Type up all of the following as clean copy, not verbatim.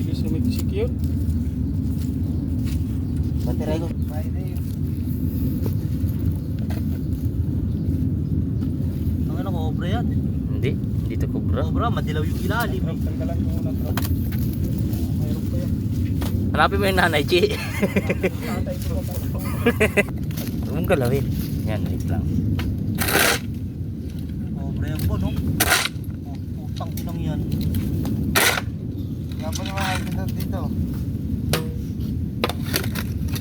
Bilis na may kisik yun. Batiray ko. Ang ano ko, obra yan. Hindi, hindi to kubra. Obra, madilaw yung ilalim. Trap, tanggalan ko muna trap. Mayroon pa yan. Hanapin mo yung nanay, Chi. Tatay ko pa po. Huwag mong galawin. Yan, wait lang. Obra yan po, no? Oh, putang inang yan. Kaya pa naman ay pindot dito.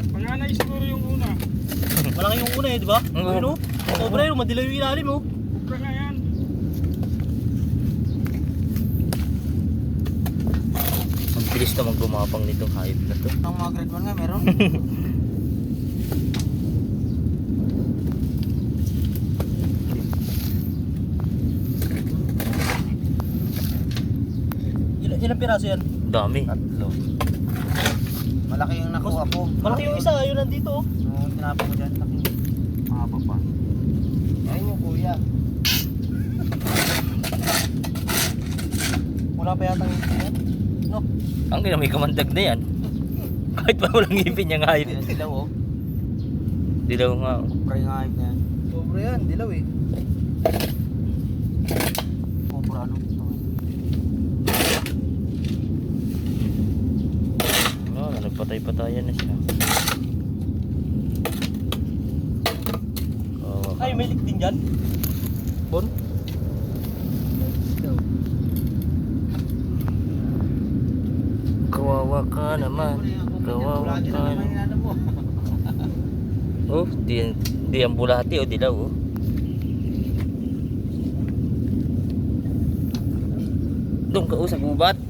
Panganay siguro yung una. Malaki yung una eh, di ba? Oo. Ayun, oh. Obra yun, madilaw yung ilalim, oh. Kupra nga yan. Ang bilis naman gumapang nitong hayop na to. Ang mga grade 1 nga meron. Ilang piraso yan? Dami. Tatlo. Malaki yung nakuha ko. Malaki yung isa, yun nandito, oh. Nung tinapon ko dyan, laki. Mahaba pa. Ayun yung kuya. Wala pa yata yung yan. No? Ang ina, may kamandag na yan. Kahit pa walang ngipin yung hayop. Ayun dilaw oh. Dilaw nga. Kupra yung hayop na yan. Obra yan, dilaw eh. Kupra ano? Oh, nagpatay-patayan na siya. Oh, Ay, may lik din dyan. Bon? kawawa ka naman. Kawawa ka naman. Oh, di ang bulati o dilaw oh. Doon ka oh, sa gubat.